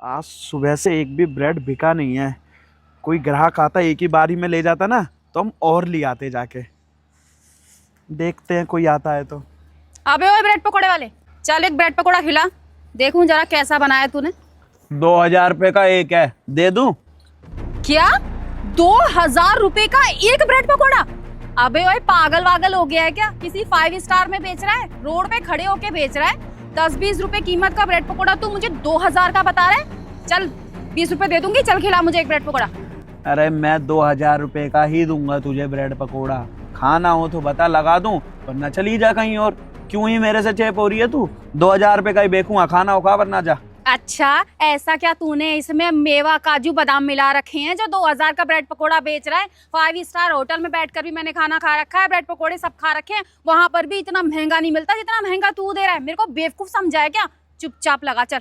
आज सुबह से एक भी ब्रेड बिका नहीं है। कोई ग्राहक आता एक ही बारी में ले जाता ना तो हम और ले आते जाके। देखते हैं कोई आता है तो। अबे ओए ब्रेड पकोड़े वाले, चल एक ब्रेड पकोड़ा खिला, देखूं जरा कैसा बनाया तूने। 2000 रुपए का एक है, दे दूं? क्या 2000 रुपए का एक ब्रेड पकोड़ा? अबे ओए पागल वागल हो गया है क्या? किसी 5 स्टार में बेच रहा है? रोड पे खड़े होके बेच रहा है? 10-20 रुपए कीमत का ब्रेड पकोड़ा तू मुझे 2000 का बता रहा है? चल 20 रुपए दे दूंगी, चल खिला मुझे एक ब्रेड पकोड़ा। अरे मैं 2000 रुपए का ही दूंगा तुझे ब्रेड पकोड़ा। खाना हो तो बता, लगा दूं, वरना चली जा कहीं और। क्यों ही मेरे से चेप हो रही है तू? 2000 रुपए का ही बेकूंगा, खाना होगा वरना जा। अच्छा, ऐसा क्या तूने इसमें मेवा काजू बादाम मिला रखे हैं जो 2000 का ब्रेड पकोड़ा बेच रहा है? 5 स्टार होटल में बैठकर भी मैंने खाना खा रखा है, ब्रेड पकोड़े सब खा रखे हैं, वहां पर भी इतना महंगा नहीं मिलता जितना महंगा तू दे रहा है। मेरे को बेवकूफ समझा है क्या? चुपचाप लगा चल।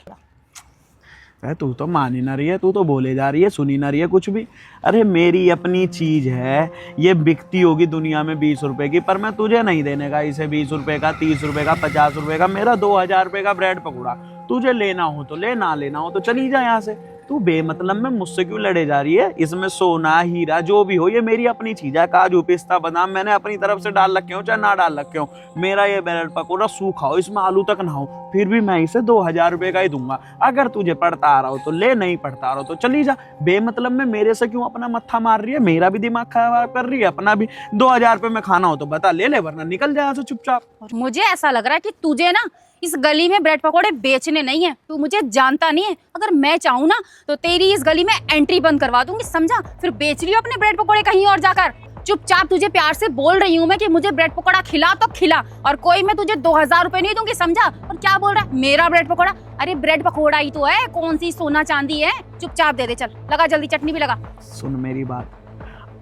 तू तो मान ही ना रही है, तू तो बोले जा रही है, सुनी ना रही है कुछ भी। अरे मेरी अपनी चीज है, ये बिकती होगी दुनिया में 20 रुपए की, पर मैं तुझे नहीं देने का इसे 20 रुपए का, 30 रुपए का, 50 रुपए का। मेरा 2000 रुपए का ब्रेड पकौड़ा, तुझे लेना हो तो ले, ना लेना हो तो चली जा यहाँ से। तू बेमतलब में मुझसे क्यों लड़े जा रही है? इसमें सोना हीरा जो भी हो, ये मेरी अपनी चीज है। काजू पिस्ता बादाम मैंने अपनी तरफ से डाल रखे हो चाहे ना डाल रखे हो। मेरा ये ब्रेड पकौड़ा सूखा हो, इसमें आलू तक ना हो, फिर भी मैं इसे 2000 रुपए का ही दूंगा। अगर तुझे पड़ता आ रहा हो तो ले, नहीं पड़ता आ रहा हो तो चली जा। बेमतलब में मेरे से क्यों अपना मत्था मार रही है? मेरा भी दिमाग खराब कर रही है, अपना भी। 2000 रुपए में खाना हो तो बता, ले ले, वरना निकल जाए यहाँ से चुपचाप। और मुझे ऐसा लग रहा है कि तुझे ना इस गली में ब्रेड पकोड़े बेचने नहीं है, तू मुझे जानता नहीं है। अगर मैं चाहूँ ना तो तेरी इस गली में एंट्री बंद करवा दूंगी, समझा? फिर बेच लियो अपने ब्रेड पकोड़े कहीं और जाकर। चुपचाप, तुझे प्यार से बोल रही हूँ मैं कि मुझे ब्रेड पकोड़ा खिला तो खिला, और कोई मैं तुझे 2000 रुपए नहीं दूंगी, समझा? और क्या बोल रहा है? मेरा ब्रेड पकोड़ा? अरे ब्रेड पकोड़ा ही तो है, कौन सी सोना चांदी है। चुपचाप दे दे, चल लगा जल्दी, चटनी भी लगा। सुन मेरी बात,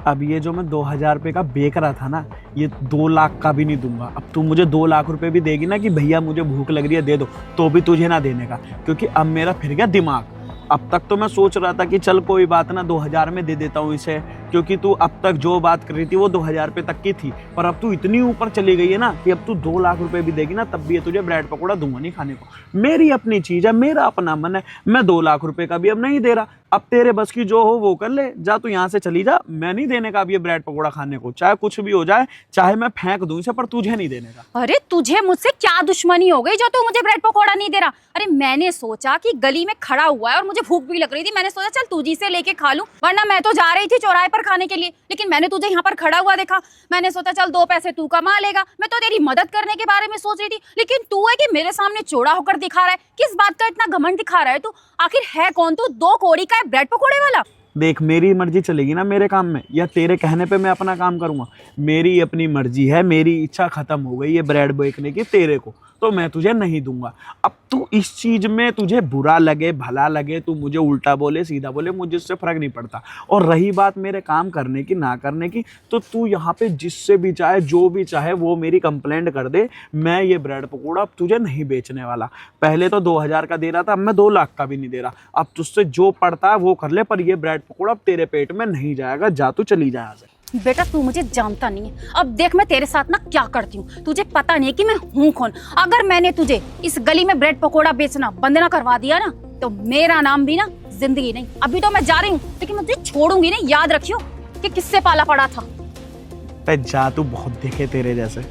अब ये जो मैं 2000 रुपए का बेच रहा था ना, ये 2 लाख का भी नहीं दूंगा। अब तू मुझे 2 लाख रुपए भी देगी ना कि भैया मुझे भूख लग रही है दे दो, तो भी तुझे ना देने का, क्योंकि अब मेरा फिर गया दिमाग। अब तक तो मैं सोच रहा था कि चल कोई बात ना, 2000 में दे देता हूँ इसे, क्योंकि तू अब तक जो बात कर रही थी वो 2000 रुपए तक की थी। पर अब तू इतनी ऊपर चली गई है ना कि अब तू 2 लाख रुपए भी देगी ना, तब भी ये तुझे ब्रेड पकौड़ा दूंगा नहीं खाने को। मेरी अपनी चीज है, मेरा अपना मन है, मैं 2 लाख रुपए का भी अब नहीं दे रहा। अब तेरे बस की जो हो वो कर ले, जा तू यहाँ से चली जा। मैं नहीं देने का अब ये ब्रेड पकौड़ा खाने को, चाहे कुछ भी हो जाए, चाहे मैं फेंक दूं इसे, पर तुझे नहीं देने का। अरे तुझे मुझसे क्या दुश्मनी हो गई जो तू मुझे ब्रेड पकोड़ा नहीं दे रहा? अरे मैंने सोचा कि गली में खड़ा हुआ है और मुझे भूख भी लग रही थी, मैंने सोचा चल तुझी से लेके खा लूं, वरना मैं तो जा रही थी चौराहे पर खाने के लिए, लेकिन मैंने तुझे यहाँ पर खड़ा हुआ देखा। मैंने सोचा चल 2 पैसे तू कमा लेगा, मैं तो तेरी मदद करने के बारे में सोच रही थी, लेकिन तू है कि मेरे सामने चौड़ा होकर दिखा रहा है। किस बात का इतना घमंड दिखा रहा है तू? आखिर है कौन तू? 2 कौड़ी का है ब्रेड पकोड़े वाला? देख, मेरी मर्जी चलेगी ना मेरे काम में, या तेरे कहने पे मैं अपना काम करूंगा? मेरी अपनी मर्जी है, मेरी इच्छा खत्म हो गई है ब्रेड बेचने की तेरे को, तो मैं तुझे नहीं दूंगा। अब तू इस चीज में तुझे बुरा लगे भला लगे, तू मुझे उल्टा बोले सीधा बोले, मुझे इससे फर्क नहीं पड़ता। और रही बात मेरे काम करने की ना करने की, तो तू यहाँ पे जिससे भी चाहे जो भी चाहे वो मेरी कंप्लेंट कर दे, मैं ये ब्रेड पकौड़ा अब तुझे नहीं बेचने वाला। पहले तो 2000 का दे रहा था, अब मैं 2 लाख का भी नहीं दे रहा। अब तुझसे जो पड़ता है वो कर ले, पर ये ब्रेड पकौड़ा अब तेरे पेट में नहीं जाएगा। जा तू, चली जा यहाँ से। बेटा तू मुझे जानता नहीं है, अब देख मैं तेरे साथ ना क्या करती हूँ, तुझे पता नहीं कि मैं हूँ कौन। अगर मैंने तुझे इस गली में ब्रेड पकोड़ा बेचना बंद ना करवा दिया ना, तो मेरा नाम भी ना जिंदगी नहीं। अभी तो मैं जा रही हूँ, लेकिन मैं तुझे छोड़ूंगी नहीं, याद रखियो कि किससे पाला पड़ा था। जा तू, बहुत देखे तेरे जैसे,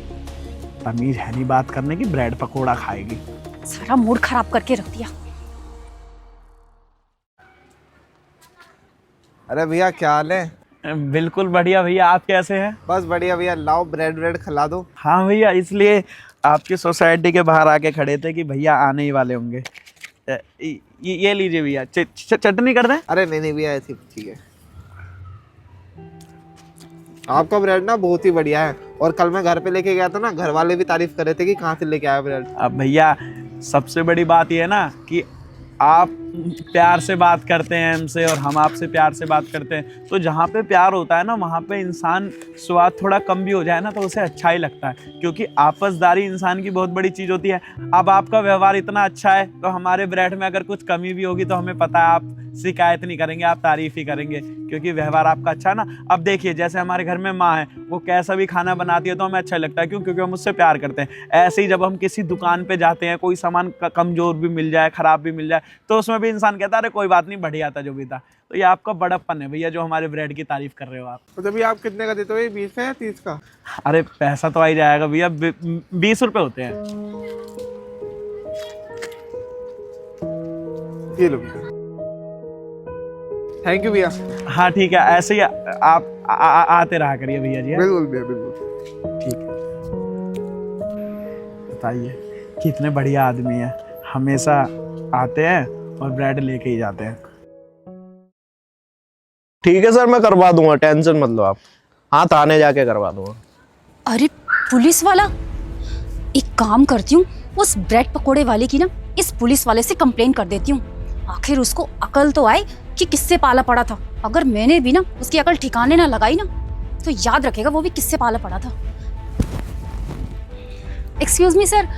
तमीज है नहीं बात करने की, ब्रेड पकोड़ा खाएगी। सारा मूड खराब करके रख दिया। अरे भैया क्या हाल है? बिल्कुल बढ़िया भैया, आप कैसे हैं? बस बढ़िया भैया, लाओ ब्रेड खिला दो। हाँ भैया, इसलिए आपकी सोसाइटी के बाहर आके खड़े थे कि भैया आने ही वाले होंगे। ये लीजिए भैया, चटनी कर दें? अरे नहीं भैया, ऐसी ठीक है। आपका ब्रेड ना बहुत ही बढ़िया है, और कल मैं घर पे लेके गया था ना, घर वाले भी तारीफ कर रहे थे कि कहाँ से लेके आया ब्रेड। अब भैया सबसे बड़ी बात ये है ना कि आप प्यार से बात करते हैं हमसे और हम आपसे प्यार से बात करते हैं, तो जहाँ पे प्यार होता है ना वहाँ पे इंसान स्वाद थोड़ा कम भी हो जाए ना तो उसे अच्छा ही लगता है, क्योंकि आपसदारी इंसान की बहुत बड़ी चीज़ होती है। अब आपका व्यवहार इतना अच्छा है तो हमारे ब्रेड में अगर कुछ कमी भी होगी तो हमें पता है आप शिकायत नहीं करेंगे, आप तारीफ ही करेंगे, क्योंकि व्यवहार आपका अच्छा है ना। अब देखिए जैसे हमारे घर में माँ है, वो कैसा भी खाना बनाती है तो हमें अच्छा लगता है, क्यों? क्योंकि हम उससे प्यार करते हैं। ऐसे ही जब हम किसी दुकान पे जाते हैं, कोई सामान कमजोर भी मिल जाए, खराब भी मिल जाए, तो उसमें में भी इंसान कहता है अरे कोई बात नहीं, बढ़िया था जो भी था। तो ये आपका बड़प्पन है भैया जो हमारे ब्रेड की तारीफ कर रहे हो आप। तो जब आप कितने का देते हो, ये 20 का या 30 का? अरे पैसा तो आ ही जाएगा भैया, 20 रुपए होते हैं। ये लो भैया। थैंक यू भैया। हाँ ठीक है, ऐसे ही आप आते रहा करिए भैया जी। बिल्कुल भैया बिल्कुल। ठीक है। बताइए कितने बढ़िया आदमी हैं, हमेशा आते हैं और ब्रेड लेके ही जाते हैं। ठीक है सर, मैं करवा दूंगा, टेंशन मत लो आप। हाँ, थाने जाके करवा दूंगा। अरे पुलिस वाला, एक काम करती हूँ, उस ब्रेड पकोड़े वाले की ना इस पुलिस वाले से कंप्लेन कर देती हूँ। आखिर उसको अकल तो आए कि किससे पाला पड़ा था। अगर मैंने भी ना उसकी अकल ठिकाने ना लगाई ना तो याद रखेगा वो भी किससे पाला पड़ा था। एक्सक्यूज मी सर,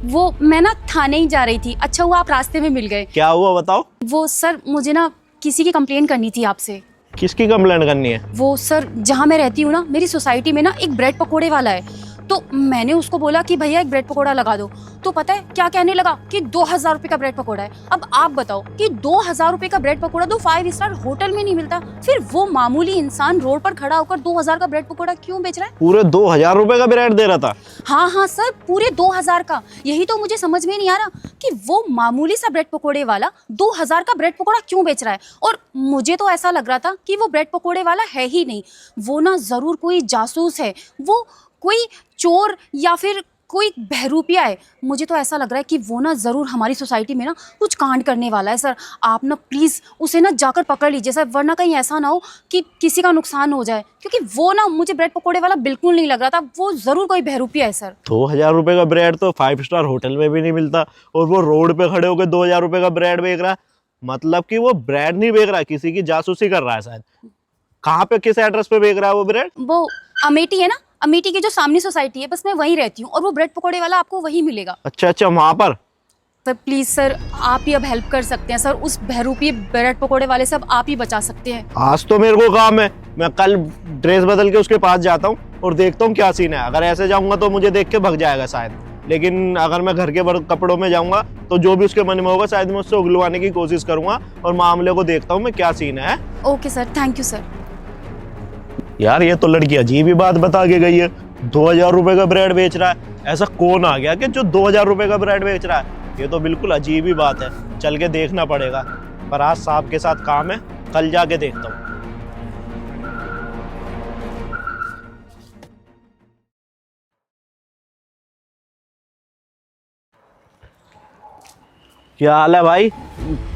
वो मैं ना थाने ही जा रही थी, अच्छा हुआ आप रास्ते में मिल गए। क्या हुआ बताओ? वो सर मुझे ना किसी की कंप्लेन करनी थी आपसे। किसकी कंप्लेंट करनी है? वो सर जहाँ मैं रहती हूँ ना, मेरी सोसाइटी में ना एक ब्रेड पकोड़े वाला है। तो मैंने उसको बोला कि भैया एक ब्रेड पकोड़ा लगा दो, तो पता है क्या कहने लगा कि 2000 रुपए का ब्रेड पकोड़ा है। अब आप बताओ कि 2000 रुपए का ब्रेड पकोड़ा तो 5 स्टार होटल में नहीं मिलता, फिर वो मामूली इंसान रोड पर खड़ा होकर 2000 का ब्रेड पकोड़ा क्यों बेच रहा है? पूरे 2000 रुपए का ब्रेड दे रहा था? हाँ हाँ सर, पूरे 2000 का। यही तो मुझे समझ में नहीं आ रहा कि वो मामूली सा ब्रेड पकोड़े वाला 2000 का ब्रेड पकोड़ा क्यों बेच रहा है। और मुझे तो ऐसा लग रहा था कि वो ब्रेड पकोड़े वाला है ही नहीं, वो ना जरूर कोई जासूस है, वो कोई चोर या फिर कोई बहरूपिया है। मुझे तो ऐसा लग रहा है कि वो ना जरूर हमारी सोसाइटी में ना कुछ कांड करने वाला है। सर आप ना प्लीज़ उसे ना जाकर पकड़ लीजिए सर, वरना कहीं ऐसा ना हो कि किसी का नुकसान हो जाए, क्योंकि वो ना मुझे ब्रेड पकोड़े वाला बिल्कुल नहीं लग रहा था, वो ज़रूर कोई बहरूपिया है सर। 2000 रुपए का ब्रेड तो 5 स्टार होटल में भी नहीं मिलता, और वो रोड पे खड़े होकर 2000 रुपए का ब्रेड बेच रहा है। मतलब कि वो ब्रेड नहीं बेच रहा, किसी की जासूसी कर रहा है शायद। कहाँ पे, किस एड्रेस पे बेच रहा है वो ब्रेड? वो अमेठी है ना, अमेठी की जो सामने सोसाइटी है, बस मैं वहीं रहती हूँ, और वो ब्रेड पकोड़े वाला आपको वहीं मिलेगा। अच्छा अच्छा, वहाँ पर। सर प्लीज़ सर, आप ही अब हेल्प कर सकते हैं सर, उस बहरूपी ब्रेड पकोड़े वाले से अब आप ही बचा सकते हैं। आज तो मेरे को काम है, मैं कल ड्रेस बदल के उसके पास जाता हूँ और देखता हूँ क्या सीन है। अगर ऐसे जाऊंगा तो मुझे देख के भग जाएगा शायद, लेकिन अगर मैं घर के कपड़ों में जाऊंगा तो जो भी उसके मन में होगा शायद मैं उससे उगलवाने की कोशिश करूंगा, और मामले को देखता हूँ मैं क्या सीन है। Okay sir, thank you sir. यार ये तो लड़की अजीब ही बात बता के गई है, 2000 रुपए का ब्रेड बेच रहा है। ऐसा कौन आ गया कि जो 2000 रुपए का ब्रेड बेच रहा है? ये तो बिल्कुल अजीब ही बात है, चल के देखना पड़ेगा। पर आज साहब के साथ काम है, कल जाके देखता हूँ। क्या हाल है भाई?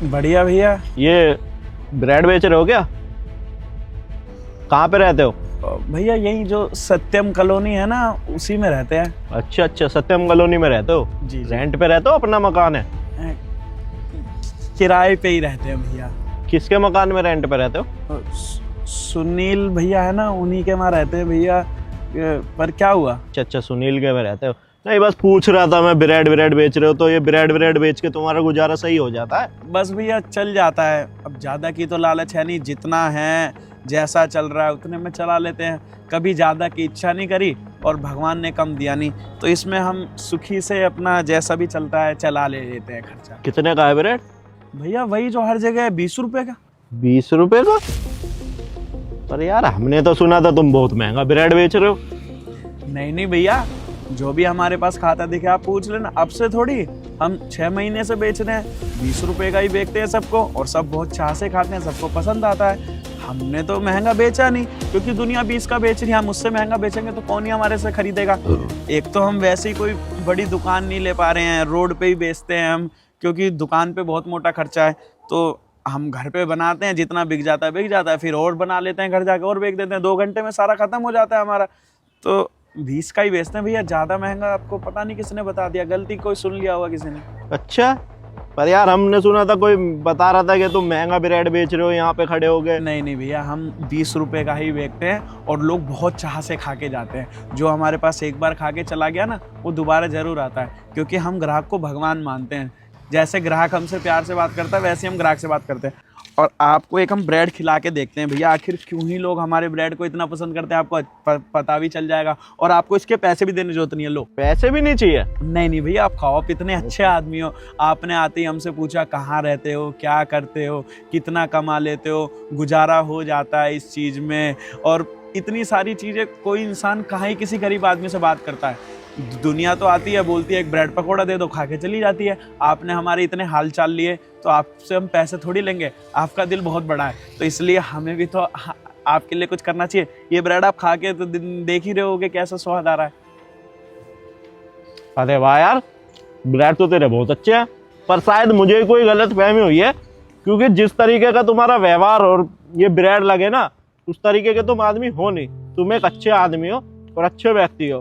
बढ़िया भैया। ये ब्रेड बेच रहे हो क्या? कहाँ पे रहते हो? भैया यही जो सत्यम कॉलोनी है ना, उसी में रहते हैं। अच्छा अच्छा, सत्यम कॉलोनी में रहते हो? जी जी। रेंट पे रहते हो, अपना मकान है? किराए पे ही रहते हैं भैया। किसके मकान में रेंट पे रहते हो? सुनील भैया है ना, उन्हीं के वहाँ रहते हैं भैया। पर क्या हुआ? अच्छा अच्छा, सुनील के में रहते हो? नहीं, बस पूछ रहा था मैं, ब्रेड बेच रहे हो तो ये ब्रेड बेच के तुम्हारा गुजारा सही हो जाता है? बस भैया चल जाता है, अब ज़्यादा की तो लालच है नहीं, जितना है जैसा चल रहा है उतने में चला लेते हैं। कभी ज़्यादा की इच्छा नहीं करी और भगवान ने कम दिया नहीं, तो इसमें हम सुखी से अपना जैसा भी चलता है चला लेते हैं खर्चा। कितने का है ब्रेड? भैया वही जो हर जगह है, 20 रुपए का। 20 रुपए का? पर यार हमने तो सुना था तुम बहुत महंगा ब्रेड बेच रहे हो। नहीं नहीं भैया, जो भी हमारे पास खाता दिखे आप पूछ लेना। अब से थोड़ी, हम 6 महीने से बेच रहे हैं, 20 रुपए का ही बेचते हैं सबको, और सब बहुत चाह से खाते हैं, सबको पसंद आता है। हमने तो महंगा बेचा नहीं, क्योंकि दुनिया 20 का बेच रही है, हम उससे महंगा बेचेंगे तो कौन ही हमारे से खरीदेगा। एक तो हम वैसे ही कोई बड़ी दुकान नहीं ले पा रहे हैं, रोड पे ही बेचते हैं हम, क्योंकि दुकान पे बहुत मोटा खर्चा है। तो हम घर पे बनाते हैं, जितना बिक जाता है, फिर और बना लेते हैं घर जाके और बेच देते हैं, 2 घंटे में सारा खत्म हो जाता है हमारा। तो 20 का ही बेचते हैं भैया, ज़्यादा महंगा आपको पता नहीं किसने बता दिया, गलती कोई सुन लिया होगा किसी ने। अच्छा, पर यार हमने सुना था कोई बता रहा था कि तुम महंगा ब्रेड बेच रहे हो, यहाँ पे खड़े हो गए। नहीं नहीं भैया, हम 20 रुपए का ही बेचते हैं, और लोग बहुत चाह से खा के जाते हैं। जो हमारे पास एक बार खा के चला गया ना, वो दोबारा जरूर आता है, क्योंकि हम ग्राहक को भगवान मानते हैं। जैसे ग्राहक हमसे प्यार से बात करता है, वैसे हम ग्राहक से बात करते हैं। और आपको एक हम ब्रेड खिला के देखते हैं भैया, आखिर क्यों ही लोग हमारे ब्रेड को इतना पसंद करते हैं। आपको पता भी चल जाएगा और आपको इसके पैसे भी देने की जरूरत नहीं है। लो, पैसे भी नहीं चाहिए? नहीं नहीं भैया, आप खाओ, आप इतने अच्छे आदमी हो। आपने आते ही हमसे पूछा कहाँ रहते हो, क्या करते हो, कितना कमा लेते हो, गुजारा हो जाता है इस चीज़ में, और इतनी सारी चीज़ें कोई इंसान कहाँ ही किसी गरीब आदमी से बात करता है। दुनिया तो आती है, बोलती है एक ब्रेड पकौड़ा दे दो, खा के चली जाती है। आपने हमारे इतने हाल चाल लिए तो आपसे हम पैसे थोड़ी लेंगे। आपका दिल बहुत बड़ा है, तो इसलिए हमें भी तो आपके लिए कुछ करना चाहिए। ये ब्रेड आप खा के तो देख ही रहे होगे कैसा स्वाद आ रहा है। अरे वाह यार, ब्रेड तो तेरे बहुत अच्छे हैं, पर शायद मुझे कोई गलत फहमी हुई है, क्योंकि जिस तरीके का तुम्हारा व्यवहार और ये ब्रेड लगे ना, उस तरीके के तुम आदमी हो नहीं। तुम एक अच्छे आदमी हो और अच्छे व्यक्ति हो,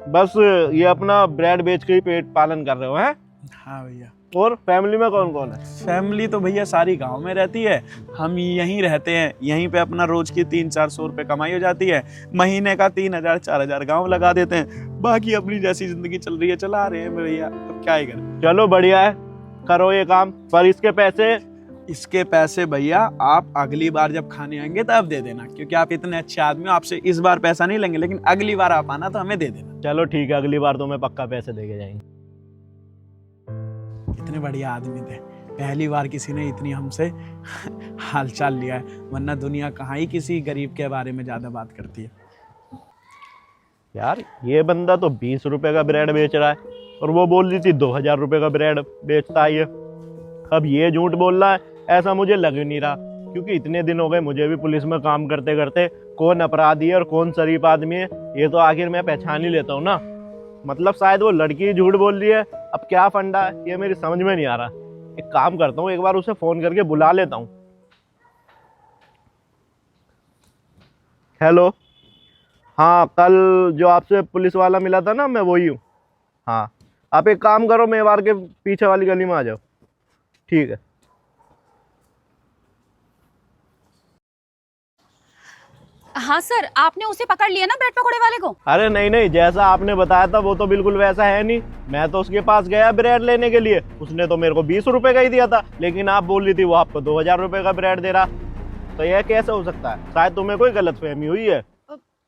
बस ये अपना ब्रेड बेच के ही पेट पालन कर रहे हो, हैं? हाँ भैया। और फैमिली में कौन कौन है? फैमिली तो भैया सारी गांव में रहती है, हम यहीं रहते हैं। यहीं पे अपना रोज की 300-400 रुपये कमाई हो जाती है, महीने का 3000-4000 गांव लगा देते हैं। बाकी अपनी जैसी जिंदगी चल रही है चला रहे हैं भैया, अब क्या ही करें। चलो बढ़िया है, करो ये काम, पर इसके पैसे भैया आप अगली बार जब खाने आएंगे तब दे देना, क्योंकि आप इतने अच्छे आदमी हो। आपसे इस बार पैसा नहीं लेंगे, लेकिन अगली बार आप आना तो हमें दे देना। चलो ठीक है, अगली बार तो मैं पक्का पैसे देके जाएंगे। इतने बढ़िया आदमी थे, पहली बार किसी ने इतनी हमसे हालचाल लिया है, वरना दुनिया कहाँ ही किसी गरीब के बारे में ज्यादा बात करती है। यार ये बंदा तो 20 रुपए का ब्रेड बेच रहा है, और वो बोल रही थी 2000 रुपए का ब्रेड बेचता है ये। अब ये झूठ बोल रहा है ऐसा मुझे लग ही नहीं रहा, क्योंकि इतने दिन हो गए मुझे भी पुलिस में काम करते करते। कौन अपराधी है और कौन शरीफ आदमी है ये तो आखिर मैं पहचान ही लेता हूँ ना। मतलब शायद वो लड़की झूठ बोल रही है, अब क्या फंडा है ये मेरी समझ में नहीं आ रहा। एक काम करता हूँ, एक बार उसे फोन करके बुला लेता हूँ। हेलो, हाँ कल जो आपसे पुलिस वाला मिला था ना, मैं वही हूँ। हाँ आप एक काम करो, मेवाड़ के पीछे वाली गली में आ जाओ। ठीक है। हाँ सर, आपने उसे पकड़ लिया ना ब्रेड पकोड़े वाले को? अरे नहीं नहीं, जैसा आपने बताया था वो तो बिल्कुल वैसा है नहीं। मैं तो उसके पास गया ब्रेड लेने के लिए, उसने तो मेरे को 20 रुपए का ही दिया था, लेकिन आप बोल रही थी वो आपको 2000 रुपए का ब्रेड दे रहा। तो यह कैसे हो सकता है? शायद तुम्हें कोई गलतफहमी हुई है।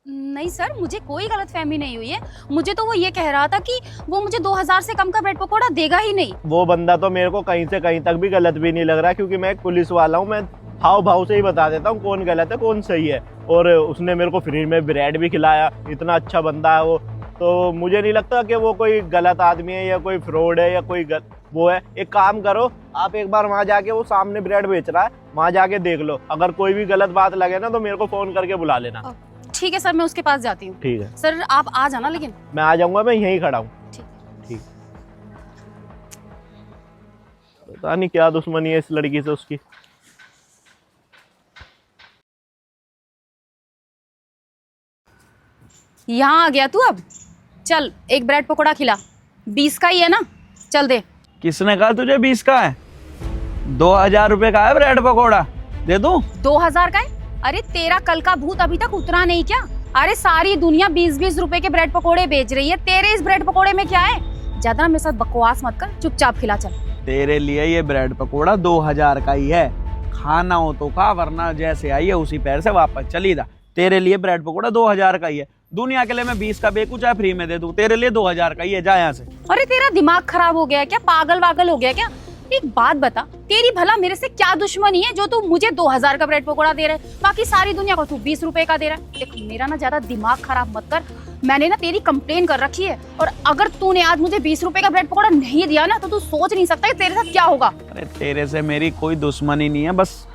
नहीं सर, मुझे कोई गलतफहमी नहीं हुई है। मुझे तो वो ये कह रहा था कि वो मुझे 2000 से कम का ब्रेड पकोड़ा देगा ही नहीं। वो बंदा तो मेरे को कहीं से कहीं तक भी गलत भी नहीं लग रहा, क्योंकि मैं एक पुलिस वाला हूँ। मैं हाव भाव से ही बता देता हूँ कौन गलत है कौन सही है। और उसने मेरे को फ्री में ब्रेड भी खिलाया, इतना अच्छा बंदा है वो। तो मुझे नहीं लगता कि वो कोई गलत आदमी है या कोई फ्रॉड है या कोई वो है। एक काम करो, आप एक बार वहाँ जाके, वो सामने ब्रेड बेच रहा है, वहाँ जाके देख लो। अगर कोई भी गलत बात लगे ना तो मेरे को फोन करके बुला लेना। ठीक है सर, मैं उसके पास जाती हूँ। ठीक है सर, आप आ जाना लेकिन। मैं आ जाऊंगा, मैं यहीं खड़ा हूँ। ठीक। पता नहीं क्या दुश्मनी है इस लड़की से उसकी। यहाँ आ गया तू? अब चल, एक ब्रेड पकोड़ा खिला। 20 का ही है ना, चल दे। किसने कहा तुझे 20 का है? 2000 रुपए का है ब्रेड पकोड़ा, दे दूं? 2000 का है? अरे तेरा कल का भूत अभी तक उतरा नहीं क्या? अरे सारी दुनिया 20-20 रुपए के ब्रेड पकोड़े बेच रही है, तेरे इस ब्रेड पकोड़े में क्या है? ज्यादा मेरे साथ बकवास मत कर, चुपचाप खिला चल। तेरे लिए ये ब्रेड पकोड़ा 2000 का ही है, खाना हो तो खा, वरना जैसे आई है उसी पैर से वापस चली जा। तेरे लिए ब्रेड पकोड़ा 2000 का ही है। दुनिया के लिए मैं 20 का बेचूं चाहे फ्री में दे दूं, तेरे लिए 2000 का ही है। जा यहाँ से। अरे तेरा दिमाग खराब हो गया क्या? पागल वागल हो गया क्या? एक बात बता, तेरी भला मेरे से क्या दुश्मनी है जो तू मुझे 2000 का ब्रेड पकोड़ा दे रहा है, बाकी सारी दुनिया को तू 20 रुपए का दे रहा है? देख, मेरा ना ज्यादा दिमाग खराब मत कर। मैंने ना तेरी कंप्लेन कर रखी है, और अगर तूने आज मुझे 20 रुपए का ब्रेड पकोड़ा नहीं दिया ना, तो तू सोच नहीं सकता कि तेरे साथ क्या होगा। अरे तेरे से मेरी कोई दुश्मनी नहीं है, बस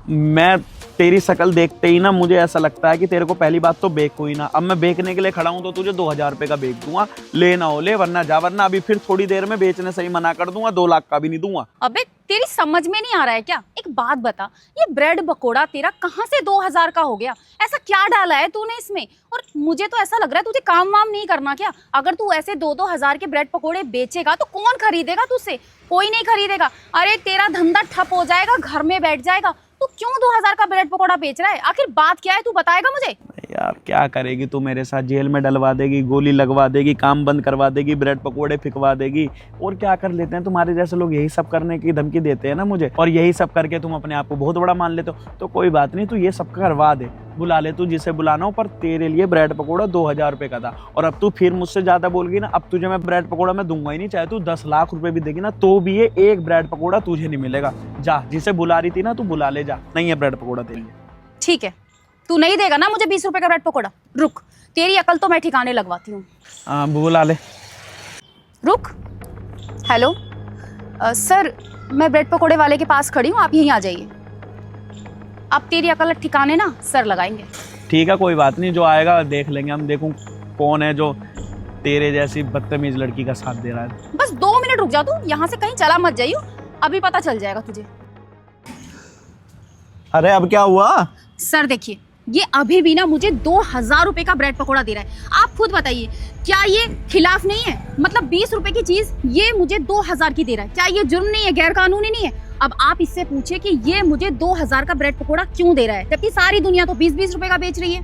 मैं तेरी शक्ल देखते ही ना मुझे ऐसा लगता है कि तेरे को पहली बात तो बेक हुई ना। अब मैं बेचने के लिए खड़ा हूँ तो तुझे 2000 रुपए का बेच दूंगा, लेना हो ले वरना जा, वरना अभी फिर थोड़ी देर में बेचने से ही मना कर दूंगा, 2 लाख का भी नहीं दूंगा। अबे तेरी समझ में नहीं आ रहा है क्या? एक बात बता, ये ब्रेड पकोड़ा तेरा कहाँ से 2000 का हो गया? ऐसा क्या डाला है तूने इसमें? और मुझे तो ऐसा लग रहा है तुझे काम वाम नहीं करना क्या? अगर तू ऐसे 2-2 हजार के ब्रेड पकोड़े बेचेगा तो कौन खरीदेगा तुझसे? कोई नहीं खरीदेगा। अरे तेरा धंधा ठप हो जाएगा, घर में बैठ जाएगा। तू क्यों 2000 का ब्रेड पकोड़ा बेच रहा है? आखिर बात क्या है, तू बताएगा मुझे? यार क्या करेगी तू मेरे साथ? जेल में डलवा देगी, गोली लगवा देगी, काम बंद करवा देगी, ब्रेड पकोड़े फिकवा देगी, और क्या कर लेते हैं तुम्हारे जैसे लोग, यही सब करने की धमकी देते हैं ना मुझे, और यही सब करके तुम अपने आप को बहुत बड़ा मान लेते हो। तो कोई बात नहीं, तू ये सब करवा दे, बुला ले तू जिसे बुलाना हो, पर तेरे लिए ब्रेड पकोड़ा 2000 रुपये का था। और अब तू फिर मुझसे ज्यादा बोल गई ना, अब तुझे मैं ब्रेड पकोड़ा मैं दूंगा ही नहीं, चाहे तू 10 लाख रुपए भी देगी ना तो भी ये एक ब्रेड पकोड़ा तुझे नहीं मिलेगा। जा, जिसे बुला रही थी ना तू बुला ले जा, नहीं है ब्रेड पकोड़ा तेरे लिए। ठीक है, तू नहीं देगा ना मुझे 20 रुपए का ब्रेड पकोड़ा? रुक, तेरी अकल तो मैं ठिकाने लगवाती हूँ। हाँ बुला ले। रुक। हेलो सर, मैं ब्रेड पकोड़े वाले के पास खड़ी हूँ, आप यहीं आ जाइए। अब तेरी अकल ठिकाने ना सर लगाएंगे। ठीक है, कोई बात नहीं, जो आएगा देख लेंगे हम। देखूं कौन है जो तेरे जैसी बदतमीज लड़की का साथ दे रहा है। बस 2 मिनट रुक जा, तू यहाँ से कहीं चला मत जाइयो, अभी पता चल जाएगा तुझे। अरे अब क्या हुआ? सर देखिए, ये अभी भी ना मुझे 2000 रुपए का ब्रेड पकोड़ा दे रहा है। आप खुद बताइए, क्या ये खिलाफ नहीं है? मतलब 20 रुपए की चीज ये मुझे 2000 की दे रहा है, क्या ये जुर्म नहीं है, गैर कानूनी नहीं है? अब आप इससे पूछे कि ये मुझे 2000 का ब्रेड पकोड़ा क्यों दे रहा है, जबकि सारी दुनिया तो 20-20 रुपए का बेच रही है।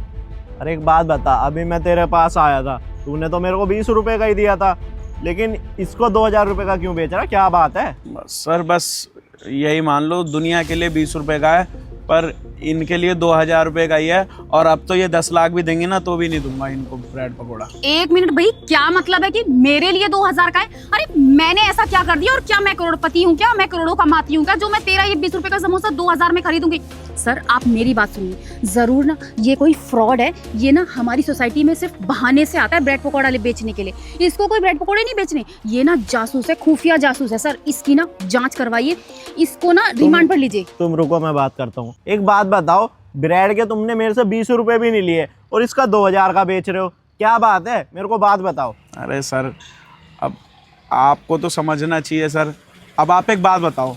अरे एक बात बता, अभी मैं तेरे पास आया था, तूने तो मेरे को 20 रुपए का ही दिया था, लेकिन इसको 2000 रुपए का क्यों बेच रहा है? क्या बात है? सर बस यही मान लो, दुनिया के लिए 20 रुपए का है, पर इनके लिए 2000 रुपए का ही है। और अब तो ये 10 लाख भी देंगे ना तो भी नहीं दूंगा इनको ब्रेड पकोड़ा। 1 मिनट भाई, क्या मतलब है कि मेरे लिए 2000 का है? अरे मैंने ऐसा क्या कर दिया, और क्या मैं करोड़पति हूँ क्या, मैं करोड़ों कमाती हूँ क्या, जो मैं तेरा ये 20 रुपए का समोसा 2000 में खरीदूंगी? सर आप मेरी बात सुनिए, जरूर ना ये कोई फ्रॉड है, ये ना हमारी सोसाइटी में सिर्फ बहाने से आता है ब्रेड पकोड़ा बेचने के लिए। इसको कोई ब्रेड पकोड़े नहीं बेचने, ये ना जासूस है, खुफिया जासूस है। सर इसकी ना जांच करवाइए, इसको ना रिमांड पर लीजिए। तुम रुको, मैं बात करता हूँ। एक बात बताओ, ब्रेड के तुमने मेरे से 20 रुपए भी नहीं लिए और इसका 2000 का बेच रहे हो, क्या बात है? मेरे को बात बताओ। अरे सर, अब आपको तो समझना चाहिए सर। अब आप एक बात बताओ,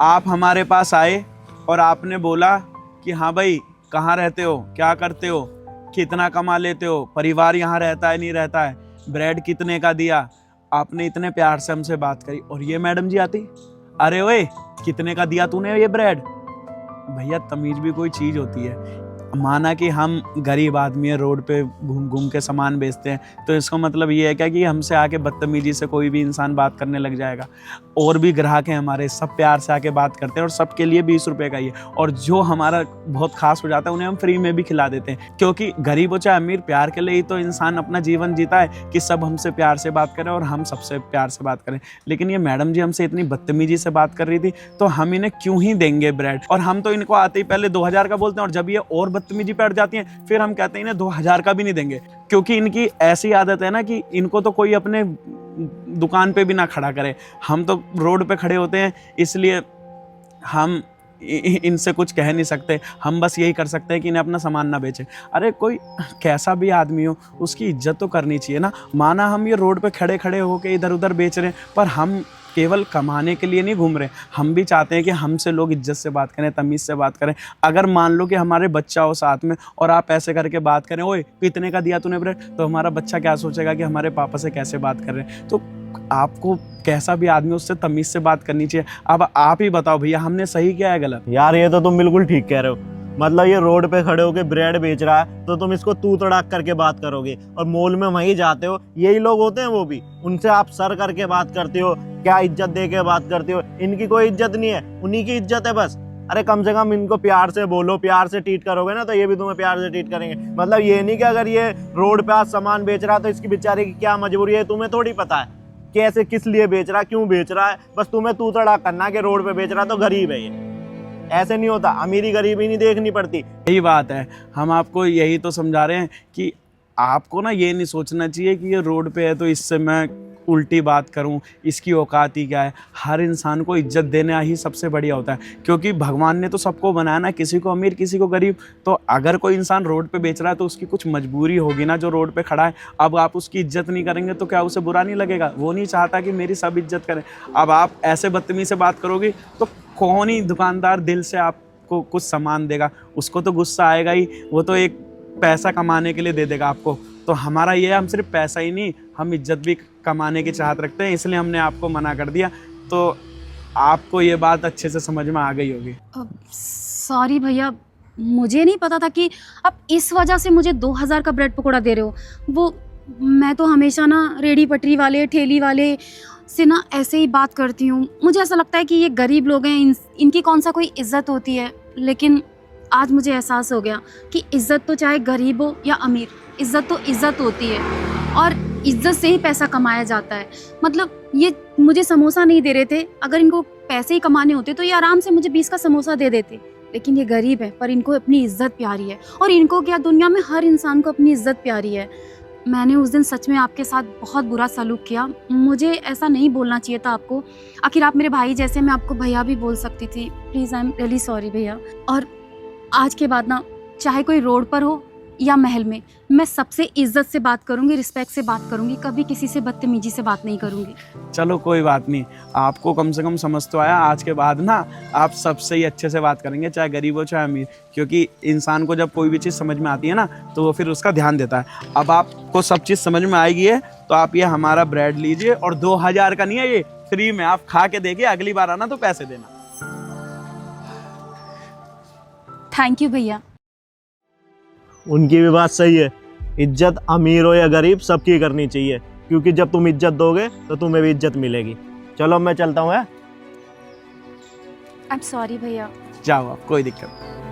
आप हमारे पास आए और आपने बोला कि हाँ भाई कहाँ रहते हो, क्या करते हो, कितना कमा लेते हो, परिवार यहाँ रहता है नहीं रहता है, ब्रेड कितने का दिया। आपने इतने प्यार से हमसे बात करी, और ये मैडम जी आती, अरे ओए कितने का दिया तूने ये ब्रेड? भैया तमीज भी कोई चीज़ होती है। माना कि हम गरीब आदमी है, रोड पे घूम घूम के सामान बेचते हैं, तो इसका मतलब ये है क्या कि हमसे आके बदतमीजी से कोई भी इंसान बात करने लग जाएगा? और भी ग्राहक हैं हमारे, सब प्यार से आके बात करते हैं, और सबके लिए 20 रुपए का ही है। और जो हमारा बहुत खास हो जाता है उन्हें हम फ्री में भी खिला देते हैं, क्योंकि गरीब हो चाहे अमीर, प्यार के लिए ही तो इंसान अपना जीवन जीता है कि सब हमसे प्यार से बात करें और हम सबसे प्यार से बात करें। लेकिन ये मैडम जी हमसे इतनी बदतमीजी से बात कर रही थी, तो हम इन्हें क्यों ही देंगे ब्रेड? और हम तो इनको आते ही पहले 2000 का बोलते हैं, और जब ये और बदतमीजी पे अड़ जाती हैं फिर हम कहते हैं इन्हें 2000 का भी नहीं देंगे। क्योंकि इनकी ऐसी आदत है ना कि इनको तो कोई अपने दुकान पे भी ना खड़ा करे, हम तो रोड पे खड़े होते हैं, इसलिए हम इनसे कुछ कह नहीं सकते। हम बस यही कर सकते हैं कि इन्हें अपना सामान ना बेचे। अरे कोई कैसा भी आदमी हो, उसकी इज्जत तो करनी चाहिए ना। माना हम ये रोड पे खड़े खड़े होके इधर उधर बेच रहे हैं, पर हम केवल कमाने के लिए नहीं घूम रहे, हम भी चाहते हैं कि हमसे लोग इज्जत से बात करें, तमीज़ से बात करें। अगर मान लो कि हमारे बच्चा हो साथ में और आप ऐसे करके बात करें, ओए कितने का दिया तूने ब्रेड, तो हमारा बच्चा क्या सोचेगा कि हमारे पापा से कैसे बात कर रहे हैं। तो आपको कैसा भी आदमी उससे तमीज़ से बात करनी चाहिए। अब आप ही बताओ भैया, हमने सही किया है गलत? यार ये तो तुम बिल्कुल ठीक कह रहे हो। मतलब ये रोड पे खड़े होके ब्रेड बेच रहा है तो तुम इसको तू तड़ाक करके बात करोगे, और मॉल में वहीं जाते हो, यही लोग होते हैं वो भी, उनसे आप सर करके बात करते हो, क्या इज्जत दे के बात करते हो। इनकी कोई इज्जत नहीं है, उन्हीं की इज्जत है बस। अरे कम से कम इनको प्यार से बोलो, प्यार से ट्रीट करोगे ना तो ये भी तुम्हें प्यार से ट्रीट करेंगे। मतलब ये नहीं कि अगर ये रोड पे आज सामान बेच रहा है तो इसकी बेचारे की क्या मजबूरी है, तुम्हें थोड़ी पता है कैसे किस लिए बेच रहा है, क्यों बेच रहा है। बस तुम्हें तू तड़ाक करना कि रोड पे बेच रहा है तो गरीब है ये। ऐसे नहीं होता, अमीरी गरीबी नहीं देखनी पड़ती। यही बात है, हम आपको यही तो समझा रहे हैं कि आपको ना ये नहीं सोचना चाहिए कि ये रोड पे है तो इससे मैं उल्टी बात करूं, इसकी औकात ही क्या है। हर इंसान को इज्जत देना ही सबसे बढ़िया होता है, क्योंकि भगवान ने तो सबको बनाया ना, किसी को अमीर किसी को गरीब। तो अगर कोई इंसान रोड पे बेच रहा है तो उसकी कुछ मजबूरी होगी ना, जो रोड पे खड़ा है। अब आप उसकी इज्जत नहीं करेंगे तो क्या उसे बुरा नहीं लगेगा? वो नहीं चाहता कि मेरी सब इज्जत करें। अब आप ऐसे बदतमीजी से बात करोगे तो कौन ही दुकानदार दिल से आपको कुछ सामान देगा? उसको तो गुस्सा आएगा ही, वो तो एक पैसा कमाने के लिए दे देगा आपको। तो हमारा ये है, हम सिर्फ पैसा ही नहीं, हम इज्जत भी कमाने की चाहत रखते हैं, इसलिए हमने आपको मना कर दिया। तो आपको ये बात अच्छे से समझ में आ गई होगी। सॉरी भैया, मुझे नहीं पता था कि आप इस वजह से मुझे 2000 का ब्रेड पकोड़ा दे रहे हो। वो मैं तो हमेशा ना रेडी पटरी वाले ठेली वाले से ना ऐसे ही बात करती हूँ। मुझे ऐसा लगता है कि ये गरीब लोग हैं, इनकी कौन सा कोई इज्जत होती है। लेकिन आज मुझे एहसास हो गया कि इज्जत तो चाहे गरीब हो या अमीर, इज्जत तो इज्जत होती है और इज्जत से ही पैसा कमाया जाता है। मतलब ये मुझे समोसा नहीं दे रहे थे, अगर इनको पैसे ही कमाने होते तो ये आराम से मुझे 20 का समोसा दे देते। लेकिन ये गरीब है पर इनको अपनी इज्जत प्यारी है, और इनको क्या, दुनिया में हर इंसान को अपनी इज्जत प्यारी है। मैंने उस दिन सच में आपके साथ बहुत बुरा सलूक किया। मुझे ऐसा नहीं बोलना चाहिए था आपको। आखिर आप मेरे भाई जैसे, मैं आपको भैया भी बोल सकती थी। Please I am really sorry भैया। और आज के बाद ना, चाहे कोई रोड पर हो या महल में, मैं सबसे इज्जत से बात करूंगी, रिस्पेक्ट से बात करूंगी, कभी किसी से बदतमीजी से बात नहीं करूंगी। चलो कोई बात नहीं, आपको कम से कम समझ तो आया। आज के बाद ना आप सबसे ही अच्छे से बात करेंगे, चाहे गरीब हो चाहे अमीर, क्योंकि इंसान को जब कोई भी चीज़ समझ में आती है ना तो वो फिर उसका ध्यान देता है। अब आपको सब चीज़ समझ में आएगी है तो आप ये हमारा ब्रेड लीजिए, और 2000 का नहीं है, ये फ्री में आप खा के देखिए, अगली बार आना तो पैसे देना। थैंक यू भैया। उनकी भी बात सही है, इज्जत अमीर हो या गरीब सबकी करनी चाहिए, क्योंकि जब तुम इज्जत दोगे तो तुम्हें भी इज्जत मिलेगी। चलो मैं चलता हूँ। आई एम सॉरी भैया। जाओ आप, कोई दिक्कत नहीं।